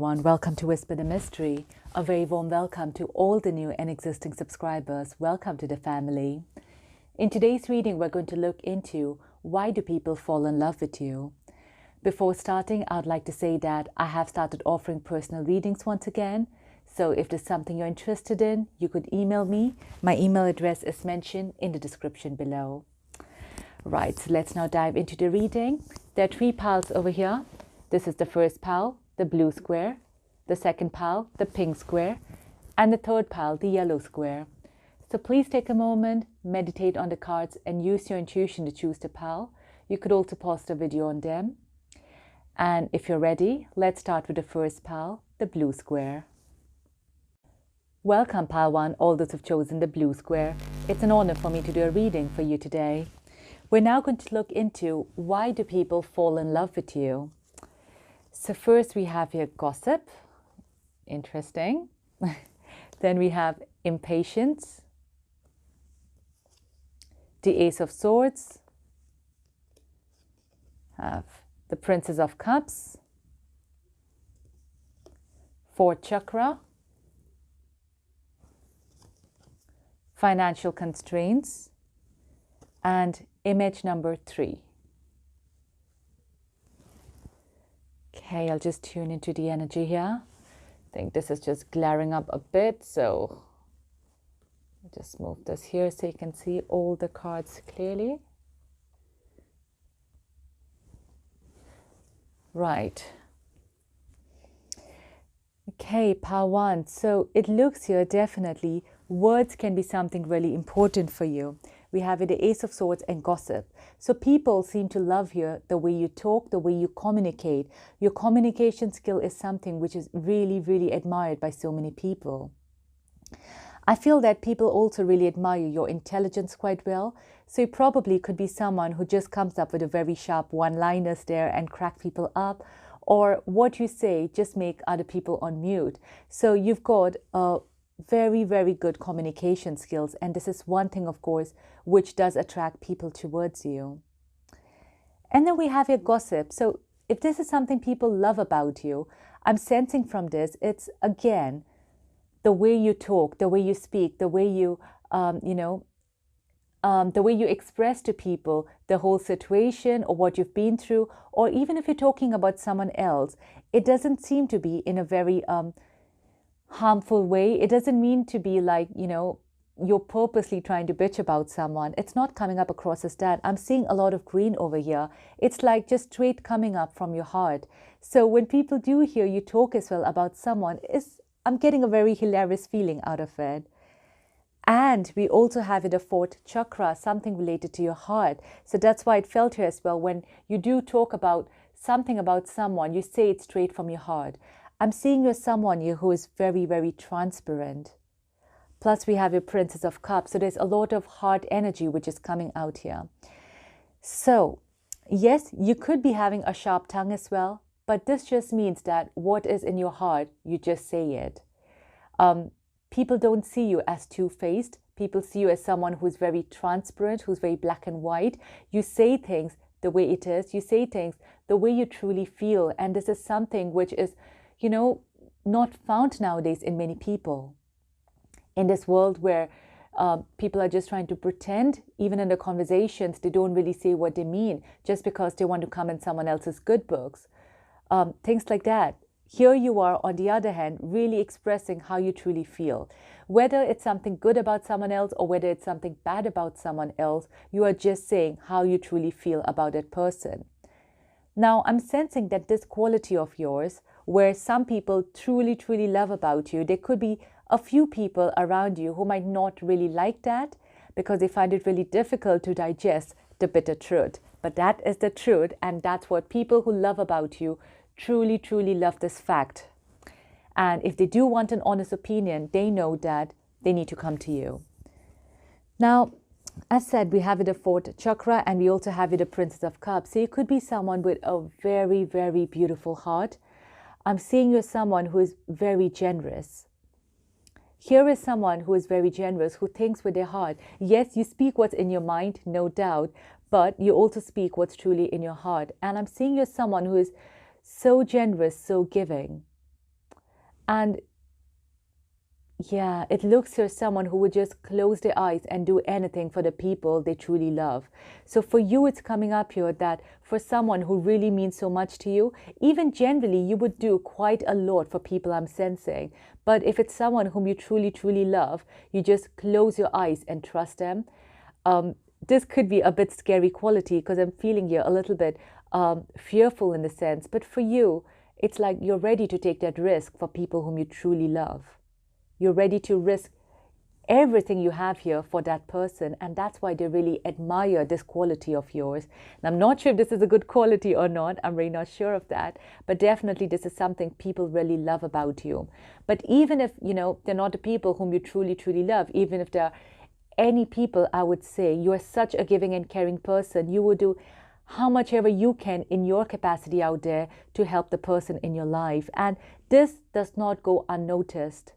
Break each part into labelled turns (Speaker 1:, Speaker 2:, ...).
Speaker 1: everyone, welcome to Whisper the Mystery. A very warm welcome to all the new and existing subscribers. Welcome to the family. In today's reading, we're going to look into why do people fall in love with you. Before starting, I'd like to say that I have started offering personal readings once again. So if there's something you're interested in, you could email me. My email address is mentioned in the description below. Right, so let's now dive into the reading. There are 3 piles over here. This is the first pile, the blue square, the second pile, the pink square, and the third pile, the yellow square. So please take a moment, meditate on the cards, and use your intuition to choose the pile. You could also pause the video on them. And if you're ready, let's start with the first pile, the blue square. Welcome, pile 1, all those who've chosen the blue square. It's an honor for me to do a reading for you today. We're now going to look into why do people fall in love with you. So first we have here gossip, interesting. Then we have impatience, the Ace of Swords, have the Princess of Cups, 4th chakra, financial constraints, and image number 3. Okay, I'll just tune into the energy here. I think this is just glaring up a bit, so I'll just move this here so you can see all the cards clearly. Right. Okay, pile 1. So it looks here definitely words can be something really important for you. We have the Ace of Swords and gossip. So people seem to love here the way you talk, the way you communicate. Your communication skill is something which is really, really admired by so many people. I feel that people also really admire your intelligence quite well. So you probably could be someone who just comes up with a very sharp one-liners there and crack people up. Or what you say just make other people on mute. So you've got a very, very good communication skills. And this is one thing, of course, which does attract people towards you. And then we have your gossip. So if this is something people love about you, I'm sensing from this, it's again, the way you talk, the way you speak, the way you, the way you express to people the whole situation or what you've been through, or even if you're talking about someone else, it doesn't seem to be in a very harmful way. It doesn't mean to be like, you're purposely trying to bitch about someone. It's not coming up across as that. I'm seeing a lot of green over here. It's like just straight coming up from your heart. So when people do hear you talk as well about someone, I'm getting a very hilarious feeling out of it. And we also have it a 4th chakra, something related to your heart. So that's why it felt here as well. When you do talk about something about someone, you say it straight from your heart. I'm seeing you're someone here who is very, very transparent. Plus we have your Princess of Cups. So there's a lot of heart energy which is coming out here. So yes, you could be having a sharp tongue as well. But this just means that what is in your heart, you just say it. People don't see you as two-faced. People see you as someone who's very transparent, who's very black and white. You say things the way it is. You say things the way you truly feel. And this is something which is, not found nowadays in many people. In this world where people are just trying to pretend, even in the conversations, they don't really say what they mean just because they want to come in someone else's good books. Things like that. Here you are, on the other hand, really expressing how you truly feel. Whether it's something good about someone else or whether it's something bad about someone else, you are just saying how you truly feel about that person. Now, I'm sensing that this quality of yours, where some people truly, truly love about you, there could be a few people around you who might not really like that because they find it really difficult to digest the bitter truth. But that is the truth, and that's what people who love about you truly, truly love this fact. And if they do want an honest opinion, they know that they need to come to you. Now, as said, we have it a 4th chakra, and we also have it a Princess of Cups. So you could be someone with a very, very beautiful heart. I'm seeing you as someone who is very generous. Here is someone who is very generous, who thinks with their heart. Yes, you speak what's in your mind, no doubt, but you also speak what's truly in your heart. And I'm seeing you as someone who is so generous, so giving. And yeah, it looks to someone who would just close their eyes and do anything for the people they truly love. So for you, it's coming up here that for someone who really means so much to you, even generally, you would do quite a lot for people, I'm sensing. But if it's someone whom you truly, truly love, you just close your eyes and trust them. This could be a bit scary quality because I'm feeling here a little bit fearful in the sense. But for you, it's like you're ready to take that risk for people whom you truly love. You're ready to risk everything you have here for that person. And that's why they really admire this quality of yours. And I'm not sure if this is a good quality or not. I'm really not sure of that. But definitely this is something people really love about you. But even if, they're not the people whom you truly, truly love, even if they're any people, I would say, you are such a giving and caring person. You will do how much ever you can in your capacity out there to help the person in your life. And this does not go unnoticed.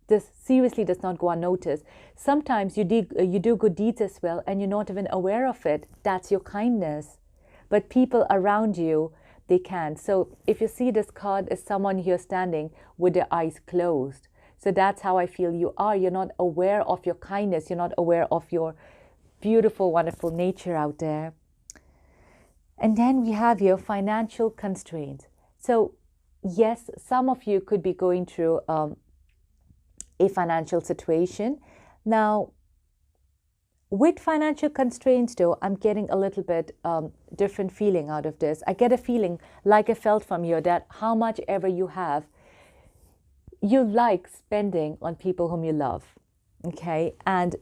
Speaker 1: This seriously does not go unnoticed. Sometimes you do good deeds as well and you're not even aware of it. That's your kindness. But people around you, they can't. So if you see this card as someone here standing with their eyes closed. So that's how I feel you are. You're not aware of your kindness. You're not aware of your beautiful, wonderful nature out there. And then we have your financial constraints. So yes, some of you could be going through a financial situation. Now, with financial constraints though, I'm getting a little bit different feeling out of this. I get a feeling like I felt from you that how much ever you have, you like spending on people whom you love, okay? And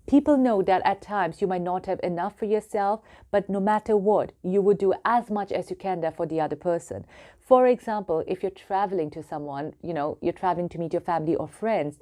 Speaker 1: people know that at times you might not have enough for yourself, but no matter what, you would do as much as you can there for the other person. For example, if you're traveling to someone, you're traveling to meet your family or friends,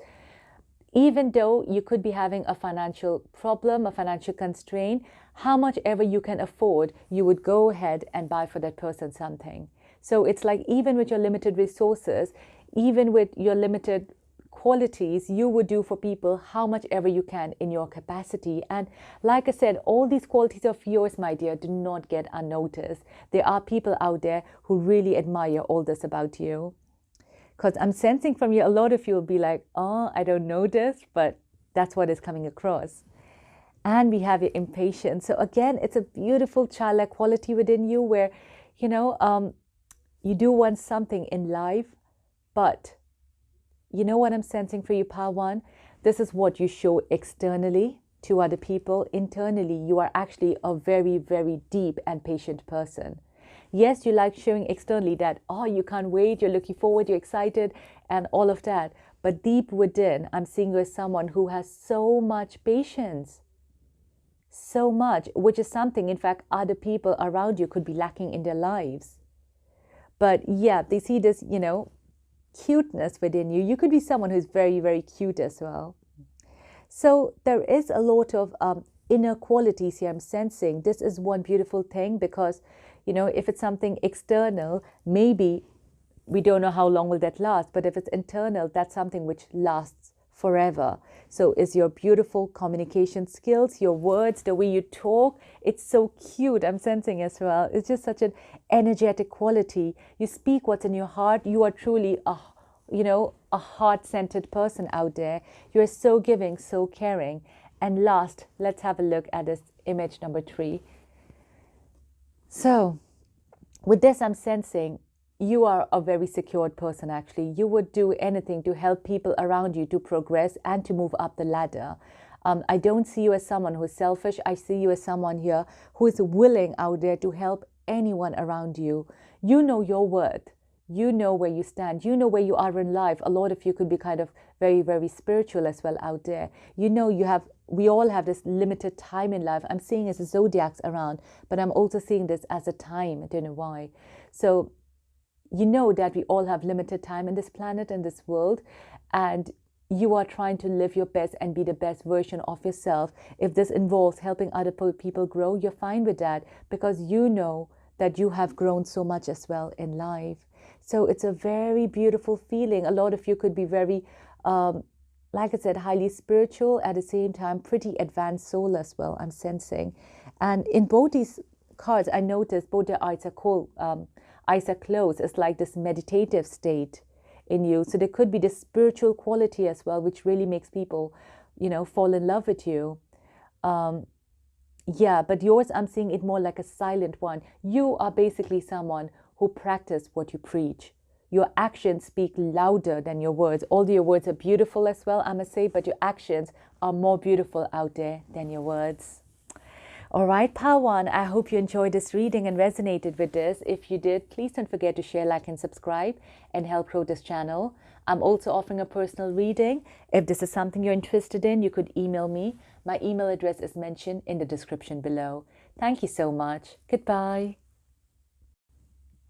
Speaker 1: even though you could be having a financial problem, a financial constraint, how much ever you can afford, you would go ahead and buy for that person something. So it's like even with your limited resources, even with your limited qualities, you would do for people how much ever you can in your capacity. And like I said, all these qualities of yours, my dear, do not get unnoticed. There are people out there who really admire all this about you. Because I'm sensing from you, a lot of you will be like, oh, I don't know this, but that's what is coming across. And we have your impatience. So again, it's a beautiful childlike quality within you where, you do want something in life, but you know what I'm sensing for you, Power One? This is what you show externally to other people. Internally, you are actually a very, very deep and patient person. Yes, you like showing externally that, oh, you can't wait, you're looking forward, you're excited, and all of that. But deep within, I'm seeing you as someone who has so much patience. So much, which is something, in fact, other people around you could be lacking in their lives. But yeah, they see this, cuteness within you. You could be someone who's very, very cute as well. So there is a lot of inner qualities here I'm sensing. This is one beautiful thing because, if it's something external, maybe we don't know how long will that last. But if it's internal, that's something which lasts forever. So is your beautiful communication skills, your words, the way you talk, it's so cute, I'm sensing as well. It's just such an energetic quality. You speak what's in your heart. You are truly a heart-centered person out there. You're so giving, so caring. And last, let's have a look at this image number 3. So with this, I'm sensing you are a very secured person, actually. You would do anything to help people around you to progress and to move up the ladder. I don't see you as someone who's selfish. I see you as someone here who is willing out there to help anyone around you. You know your worth. You know where you stand. You know where you are in life. A lot of you could be kind of very, very spiritual as well out there. We all have this limited time in life. I'm seeing as a zodiacs around, but I'm also seeing this as a time. I don't know why. So you know that we all have limited time in this planet and this world, and you are trying to live your best and be the best version of yourself. If this involves helping other people grow, you're fine with that because you know that you have grown so much as well in life. So it's a very beautiful feeling. A lot of you could be very, like I said, highly spiritual, at the same time, pretty advanced soul as well, I'm sensing. And in both these cards, I noticed both their eyes are closed. It's like this meditative state. in you. So there could be this spiritual quality as well, which really makes people, fall in love with you. Yeah, but yours, I'm seeing it more like a silent one. You are basically someone who practice what you preach. Your actions speak louder than your words. Although your words are beautiful as well, I must say, but your actions are more beautiful out there than your words. All right, Power One, I hope you enjoyed this reading and resonated with this. If you did, please don't forget to share, like, and subscribe and help grow this channel. I'm also offering a personal reading. If this is something you're interested in, you could email me. My email address is mentioned in the description below. Thank you so much. Goodbye.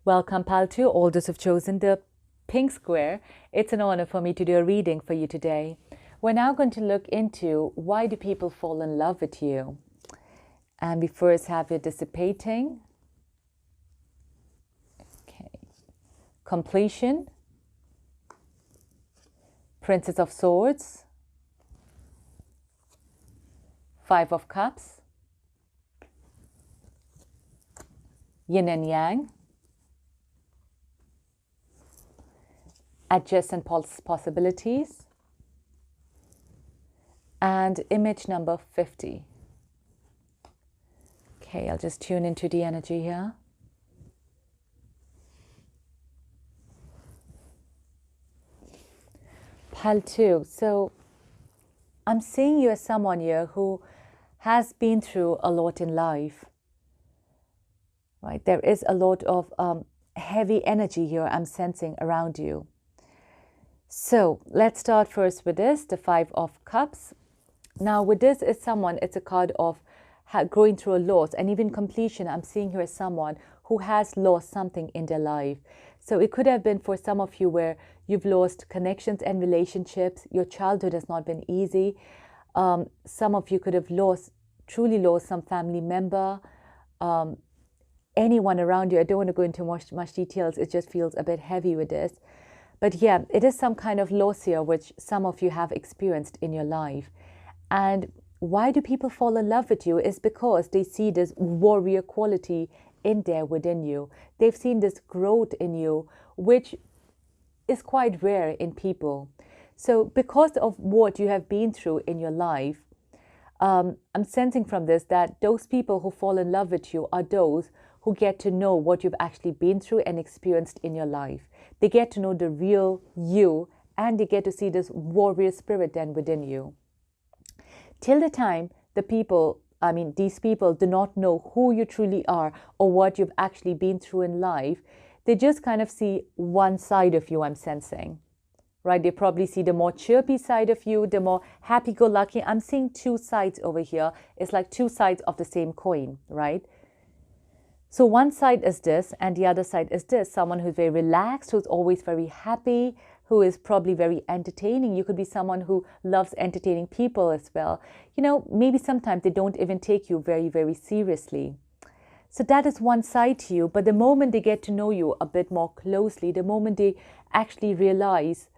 Speaker 1: Welcome, Pal 2, all those who've chosen the pink square. It's an honor for me to do a reading for you today. We're now going to look into why do people fall in love with you? And we first have your dissipating, okay, completion, Princess of Swords, Five of Cups, Yin and Yang, adjacent possibilities, and image number 50. Okay, I'll just tune into the energy here. Pile 2. So I'm seeing you as someone here who has been through a lot in life. Right? There is a lot of heavy energy here I'm sensing around you. So let's start first with this, the Five of Cups. Now with this is someone, it's a card of going through a loss, and even completion. I'm seeing here as someone who has lost something in their life. So it could have been for some of you where you've lost connections and relationships. Your childhood has not been easy. Some of you could have truly lost some family member, anyone around you. I don't want to go into much details. It just feels a bit heavy with this. But yeah, it is some kind of loss here which some of you have experienced in your life. And why do people fall in love with you is because they see this warrior quality in there within you. They've seen this growth in you, which is quite rare in people. So because of what you have been through in your life, I'm sensing from this that those people who fall in love with you are those who get to know what you've actually been through and experienced in your life. They get to know the real you, and they get to see this warrior spirit then within you. Till the time these people do not know who you truly are or what you've actually been through in life, they just kind of see one side of you, I'm sensing. Right? They probably see the more chirpy side of you, the more happy-go-lucky. I'm seeing two sides over here. It's like two sides of the same coin, right? So one side is this, and the other side is this. Someone who's very relaxed, who's always very happy, who is probably very entertaining. You could be someone who loves entertaining people as well. Maybe sometimes they don't even take you very, very seriously. So that is one side to you. But the moment they get to know you a bit more closely, the moment they actually realize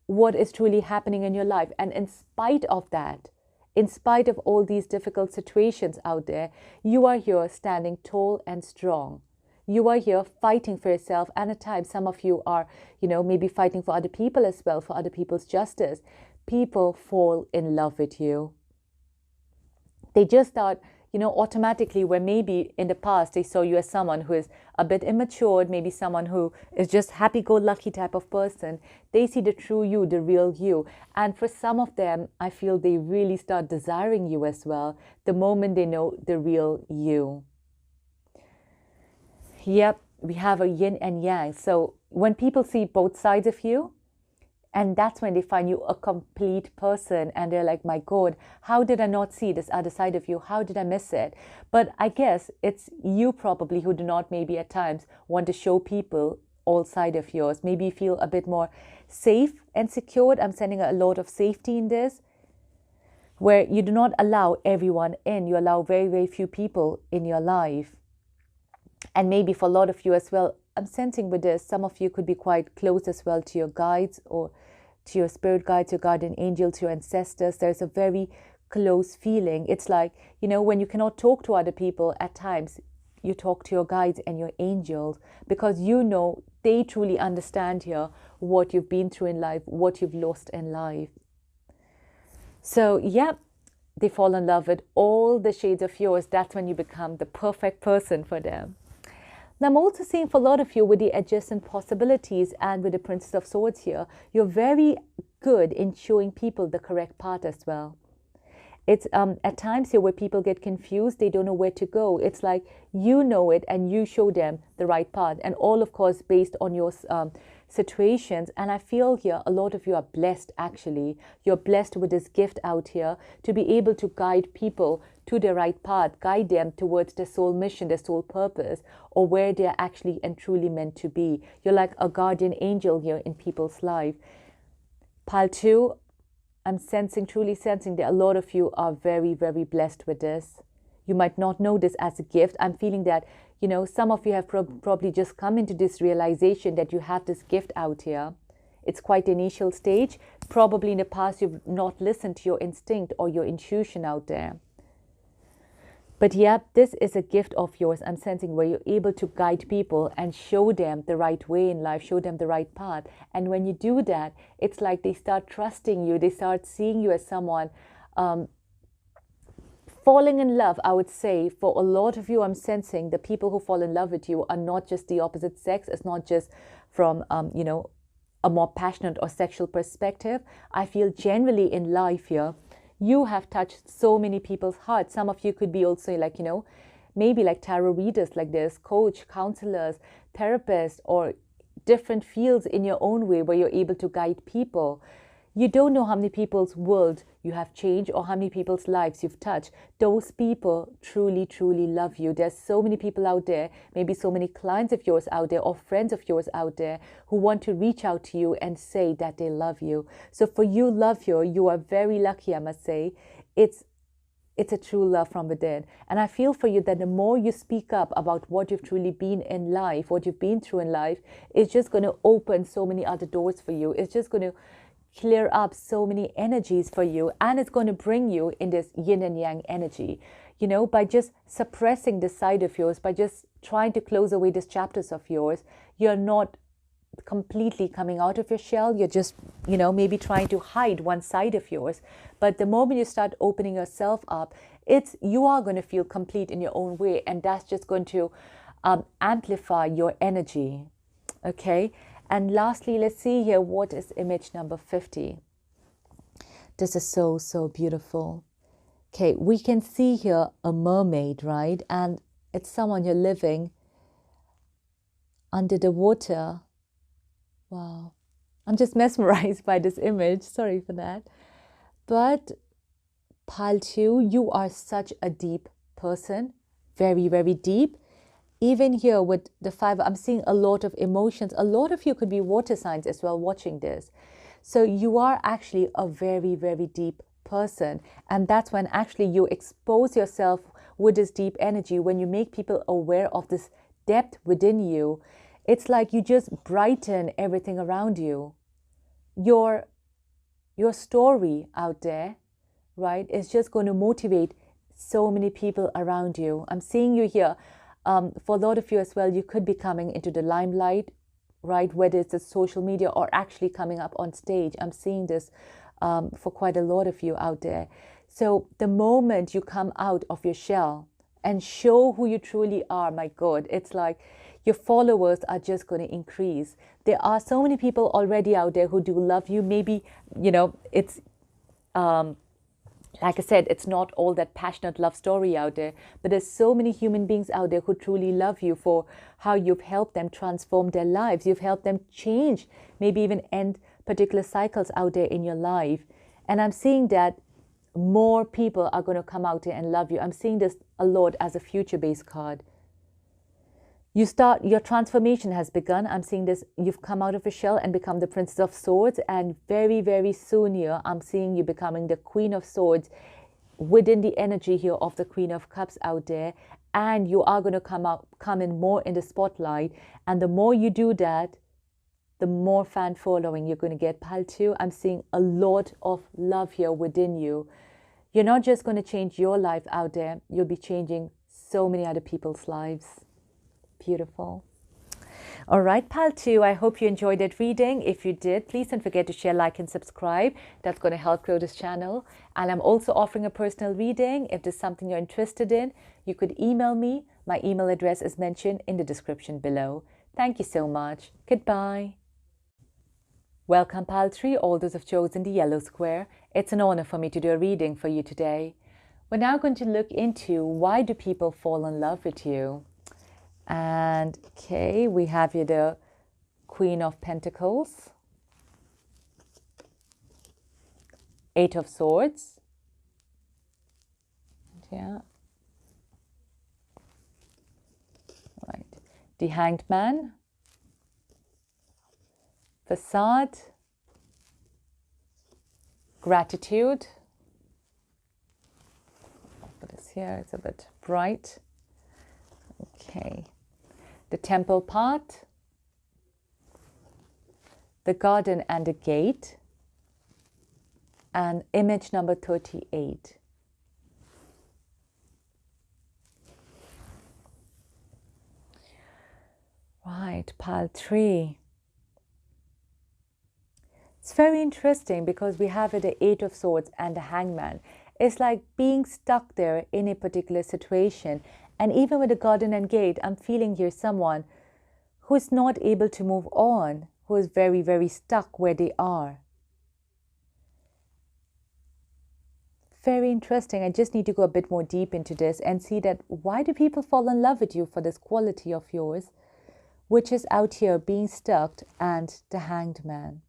Speaker 1: what is truly happening in your life, and in spite of that, in spite of all these difficult situations out there, you are here standing tall and strong. You are here fighting for yourself, and at times some of you are, maybe fighting for other people as well, for other people's justice. People fall in love with you. They just start, automatically, where maybe in the past they saw you as someone who is a bit immature, maybe someone who is just happy-go-lucky type of person. They see the true you, the real you. And for some of them, I feel they really start desiring you as well, the moment they know the real you. Yep, we have a yin and yang. So when people see both sides of you, and that's when they find you a complete person, and they're like, my God, how did I not see this other side of you? How did I miss it? But I guess it's you probably who do not maybe at times want to show people all side of yours. Maybe you feel a bit more safe and secured. I'm sending a lot of safety in this, where you do not allow everyone in. You allow very, very few people in your life. And maybe for a lot of you as well, I'm sensing with this, some of you could be quite close as well to your guides or to your spirit guides, your guardian angels, your ancestors. There's a very close feeling. It's like, when you cannot talk to other people, at times you talk to your guides and your angels, because they truly understand here what you've been through in life, what you've lost in life. So yeah, they fall in love with all the shades of yours. That's when you become the perfect person for them. Now, I'm also seeing for a lot of you with the adjacent possibilities and with the Princess of Swords here, you're very good in showing people the correct path as well. It's at times here where people get confused, they don't know where to go. It's like you know it and you show them the right path, and all of course based on your situations. And I feel here a lot of you are blessed actually. You're blessed with this gift out here to be able to guide people to the right path, guide them towards their soul mission, their soul purpose, or where they're actually and truly meant to be. You're like a guardian angel here in people's life. Pile 2, I'm sensing, truly sensing that a lot of you are very, very blessed with this. You might not know this as a gift. I'm feeling that, you know, some of you have probably just come into this realization that you have this gift out here. It's quite an initial stage. Probably in the past you've not listened to your instinct or your intuition out there. But yeah, this is a gift of yours, I'm sensing, where you're able to guide people and show them the right way in life, show them the right path. And when you do that, it's like they start trusting you. They start seeing you as someone falling in love, I would say. For a lot of you, I'm sensing the people who fall in love with you are not just the opposite sex. It's not just from, you know, a more passionate or sexual perspective. I feel generally in life here, you have touched so many people's hearts. Some of you could be also like, you know, maybe like tarot readers like this, coach, counselors, therapists, or different fields in your own way where you're able to guide people. You don't know how many people's world you have changed or how many people's lives you've touched. Those people truly, truly love you. There's so many people out there, maybe so many clients of yours out there or friends of yours out there who want to reach out to you and say that they love you. So for you, love you are very lucky, I must say. It's a true love from within. And I feel for you that the more you speak up about what you've truly been in life, what you've been through in life, it's just going to open so many other doors for you. It's just going to clear up so many energies for you, and it's going to bring you in this yin and yang energy, you know, by just suppressing this side of yours, by just trying to close away these chapters of yours. You're not completely coming out of your shell. You're just, you know, maybe trying to hide one side of yours. But the moment you start opening yourself up, you are going to feel complete in your own way, and that's just going to amplify your energy. Okay. And lastly, let's see here, what is image number 50? This is so, so beautiful. Okay, we can see here a mermaid, right? And it's someone you're living under the water. Wow. I'm just mesmerized by this image. Sorry for that. But pile 2, you are such a deep person. Very, very deep. Even here with the 5, I'm seeing a lot of emotions. A lot of you could be water signs as well watching this. So you are actually a very, very deep person. And that's when actually you expose yourself with this deep energy, when you make people aware of this depth within you. It's like you just brighten everything around you. Your story out there, right, is just going to motivate so many people around you. I'm seeing you here. For a lot of you as well, you could be coming into the limelight, right? Whether it's the social media or actually coming up on stage. I'm seeing this for quite a lot of you out there. So the moment you come out of your shell and show who you truly are, my God, it's like your followers are just going to increase. There are so many people already out there who do love you. Maybe, you know, it's like I said, it's not all that passionate love story out there, but there's so many human beings out there who truly love you for how you've helped them transform their lives. You've helped them change, maybe even end particular cycles out there in your life. And I'm seeing that more people are going to come out there and love you. I'm seeing this a lot as a future-based card. Your transformation has begun. I'm seeing this, you've come out of a shell and become the Princess of Swords, and very, very soon here, I'm seeing you becoming the Queen of Swords within the energy here of the Queen of Cups out there, and you are going to come in more in the spotlight, and the more you do that, the more fan following you're going to get. Pile 2, I'm seeing a lot of love here within you. You're not just going to change your life out there, you'll be changing so many other people's lives. Beautiful. All right, pal 2, I hope you enjoyed that reading. If you did, please don't forget to share, like, and subscribe. That's going to help grow this channel. And I'm also offering a personal reading. If there's something you're interested in, you could email me. My email address is mentioned in the description below. Thank you so much. Goodbye. Welcome, pal 3, all those who've chosen the yellow square. It's an honor for me to do a reading for you today. We're now going to look into why do people fall in love with you? And okay, we have here the Queen of Pentacles, 8 of Swords, yeah, right, the Hanged Man, Facade, Gratitude. I'll put this here, it's a bit bright. Okay, the Temple part, the Garden and the Gate, and image number 38. Right, pile 3. It's very interesting because we have the 8 of Swords and the Hangman. It's like being stuck there in a particular situation. And even with the Garden and Gate, I'm feeling here someone who is not able to move on, who is very, very stuck where they are. Very interesting. I just need to go a bit more deep into this and see that why do people fall in love with you for this quality of yours, which is out here being stuck, and the Hanged Man.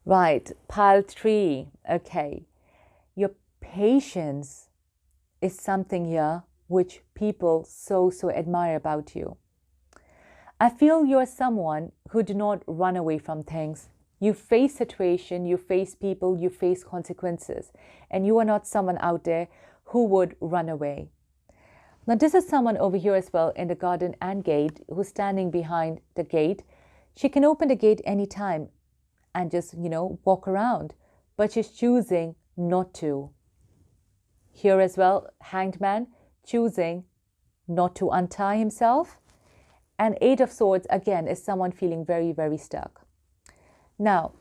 Speaker 1: Right, pile 3. Okay, your patience is something here which people so admire about you. I feel you're someone who do not run away from things. You face situation, you face people, you face consequences, and you are not someone out there who would run away. Now this is someone over here as well in the Garden and Gate who's standing behind the gate. She can open the gate anytime and just, walk around, but she's choosing not to. Here as well, Hanged Man choosing not to untie himself. And 8 of Swords, again, is someone feeling very, very stuck. Now,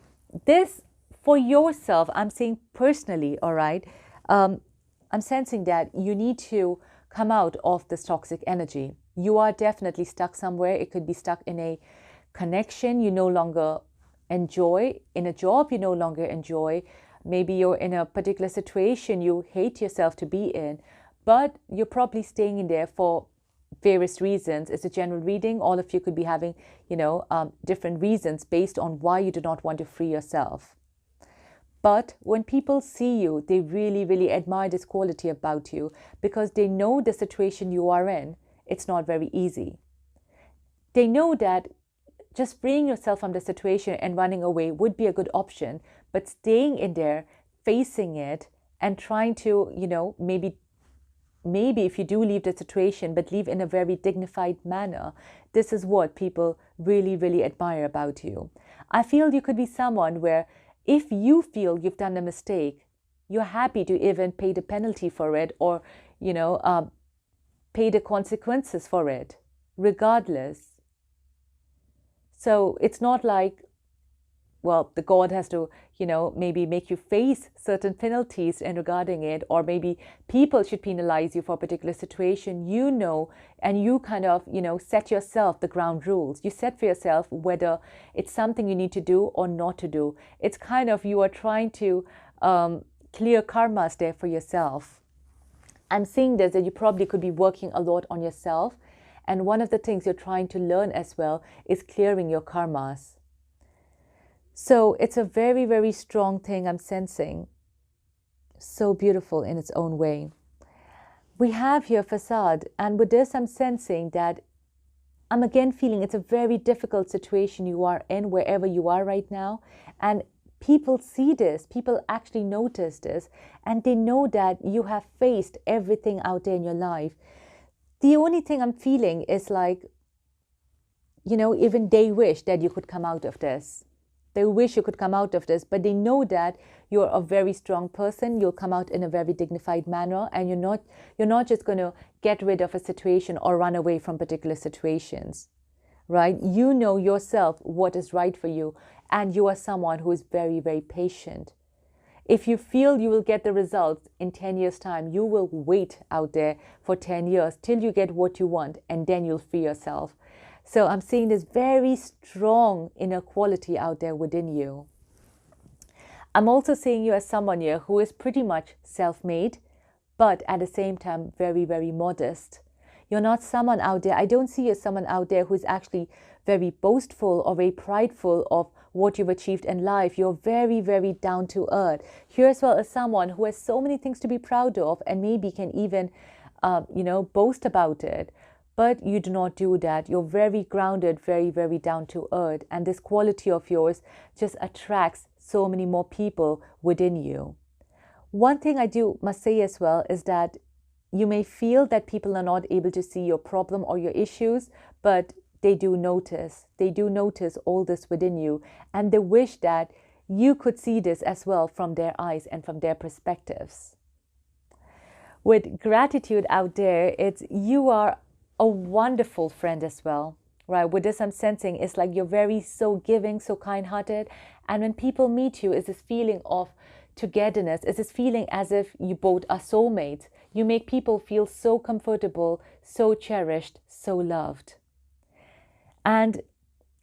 Speaker 1: this for yourself, I'm saying personally, all right, I'm sensing that you need to come out of this toxic energy. You are definitely stuck somewhere. It could be stuck in a connection you no longer enjoy, in a job you no longer enjoy. Maybe you're in a particular situation you hate yourself to be in, but you're probably staying in there for various reasons. It's a general reading. All of you could be having, different reasons based on why you do not want to free yourself. But when people see you, they really, really admire this quality about you because they know the situation you are in, it's not very easy. They know that just freeing yourself from the situation and running away would be a good option, but staying in there, facing it, and trying to, maybe if you do leave the situation, but leave in a very dignified manner, this is what people really, really admire about you. I feel you could be someone where if you feel you've done a mistake, you're happy to even pay the penalty for it or, pay the consequences for it, regardless. So it's not like, well, the God has to, maybe make you face certain penalties in regarding it, or maybe people should penalize you for a particular situation, and you kind of, set yourself the ground rules. You set for yourself whether it's something you need to do or not to do. It's kind of, you are trying to clear karmas there for yourself. I'm seeing this, that you probably could be working a lot on yourself. And one of the things you're trying to learn as well is clearing your karmas. So it's a very, very strong thing I'm sensing. So beautiful in its own way. We have here Facade. And with this, I'm sensing that I'm again feeling it's a very difficult situation you are in, wherever you are right now. And people see this. People actually notice this. And they know that you have faced everything out there in your life. The only thing I'm feeling is like, even they wish that you could come out of this. They wish you could come out of this, but they know that you're a very strong person. You'll come out in a very dignified manner, and you're not just going to get rid of a situation or run away from particular situations, right? You know yourself what is right for you, and you are someone who is very, very patient. If you feel you will get the results in 10 years' time, you will wait out there for 10 years till you get what you want, and then you'll free yourself. So I'm seeing this very strong inner quality out there within you. I'm also seeing you as someone here who is pretty much self-made, but at the same time, very, very modest. You're not someone out there, I don't see you as someone out there who is actually very boastful or very prideful of what you've achieved in life. You're very, very down to earth. Here as well as someone who has so many things to be proud of and maybe can even, boast about it. But you do not do that. You're very grounded, very, very down to earth. And this quality of yours just attracts so many more people within you. One thing I must say as well is that you may feel that people are not able to see your problem or your issues, but they do notice. They do notice all this within you, and they wish that you could see this as well from their eyes and from their perspectives. With gratitude out there, you are a wonderful friend as well, right? With this I'm sensing it's like you're very so giving, so kind-hearted, and when people meet you, it's this feeling of togetherness. It's this feeling as if you both are soulmates. You make people feel so comfortable, so cherished, so loved. And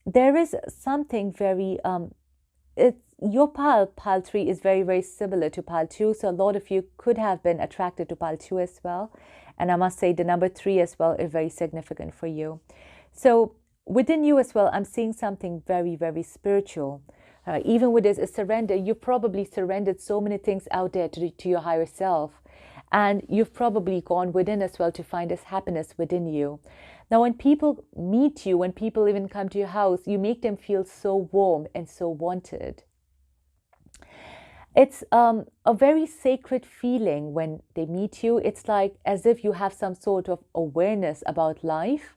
Speaker 1: there is something very, your pile 3 is very, very similar to pile 2. So a lot of you could have been attracted to pile 2 as well. And I must say the number 3 as well is very significant for you. So within you as well, I'm seeing something very, very spiritual. Even with this, a surrender, you've probably surrendered so many things out there to your higher self. And you've probably gone within as well to find this happiness within you. Now, when people meet you, when people even come to your house, you make them feel so warm and so wanted. It's a very sacred feeling when they meet you. It's like as if you have some sort of awareness about life.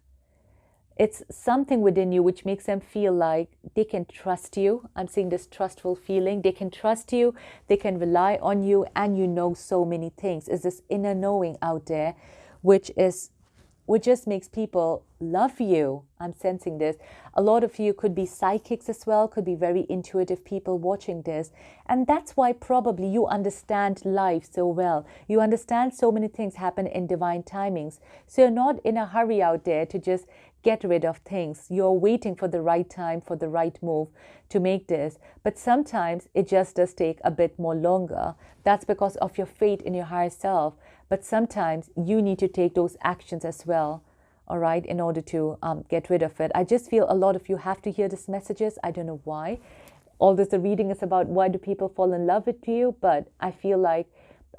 Speaker 1: It's something within you which makes them feel like they can trust you. I'm seeing this trustful feeling. They can trust you, they can rely on you, and you know so many things. It's this inner knowing out there, which just makes people love you. I'm sensing this. A lot of you could be psychics as well, could be very intuitive people watching this. And that's why probably you understand life so well. You understand so many things happen in divine timings. So you're not in a hurry out there to just get rid of things. You're waiting for the right time, for the right move to make this. But sometimes it just does take a bit more longer. That's because of your faith in your higher self. But sometimes you need to take those actions as well, all right, in order to get rid of it. I just feel a lot of you have to hear these messages. I don't know why. Although the reading is about why do people fall in love with you, but I feel like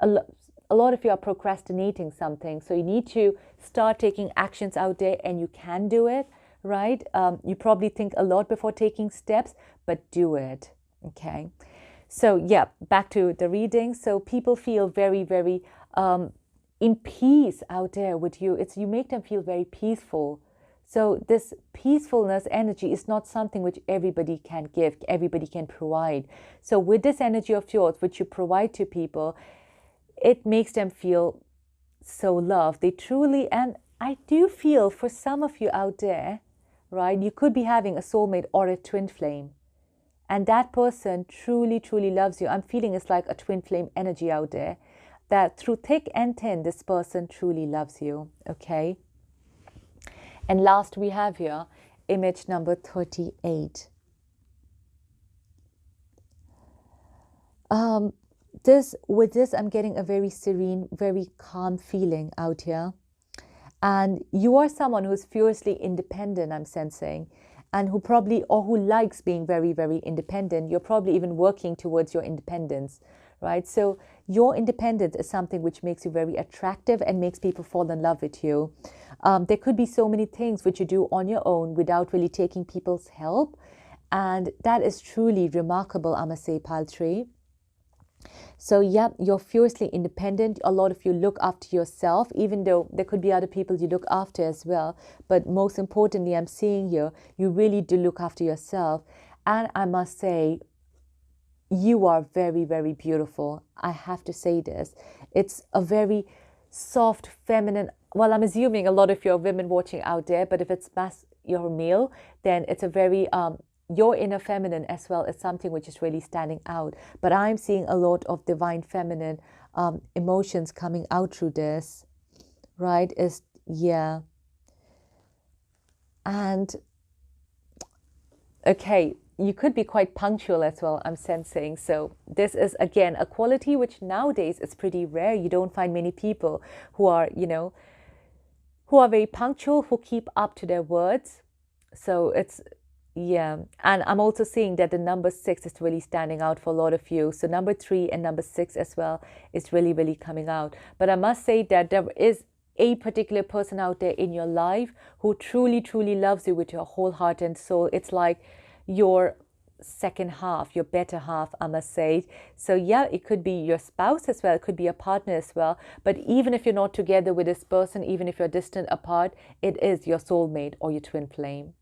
Speaker 1: a lot of you are procrastinating something. So you need to start taking actions out there, and you can do it, right? You probably think a lot before taking steps, but do it, okay? So yeah, back to the reading. So people feel very, very in peace out there with you. You make them feel very peaceful. So this peacefulness energy is not something which everybody can give, everybody can provide. So with this energy of yours, which you provide to people, it makes them feel so loved. They truly, and I do feel for some of you out there, right, you could be having a soulmate or a twin flame. And that person truly, truly loves you. I'm feeling it's like a twin flame energy out there, that through thick and thin, this person truly loves you, okay? And last we have here, image number 38. With this, I'm getting a very serene, very calm feeling out here. And you are someone who's fiercely independent, I'm sensing, and who likes being very, very independent. You're probably even working towards your independence, right? So your independence is something which makes you very attractive and makes people fall in love with you. There could be so many things which you do on your own without really taking people's help. And that is truly remarkable, I must say, pile 3. So yeah, you're fiercely independent. A lot of you look after yourself, even though there could be other people you look after as well. But most importantly, I'm seeing here, you really do look after yourself. And I must say, you are very, very beautiful. I have to say this. It's a very soft, feminine. Well, I'm assuming a lot of your women watching out there, but if it's you're male, then it's a very your inner feminine as well is something which is really standing out. But I'm seeing a lot of divine feminine emotions coming out through this, right? Yeah. And okay, you could be quite punctual as well, I'm sensing. So this is again a quality which nowadays is pretty rare. You don't find many people who are, who are very punctual, who keep up to their words. So it's, yeah. And I'm also seeing that the number 6 is really standing out for a lot of you. So number 3 and number 6 as well is really, really coming out. But I must say that there is a particular person out there in your life who truly, truly loves you with your whole heart and soul. It's like your second half, your better half, I must say. So yeah, it could be your spouse as well, it could be a partner as well. But even if you're not together with this person, even if you're distant apart, it is your soulmate or your twin flame.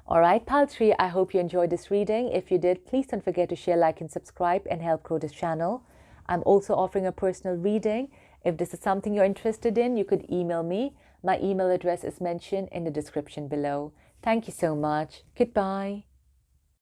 Speaker 1: All right, pile 3, I hope you enjoyed this reading. If you did, please don't forget to share, like, and subscribe and help grow this channel. I'm also offering a personal reading. If this is something you're interested in, you could email me. My email address is mentioned in the description below. Thank you so much. Goodbye.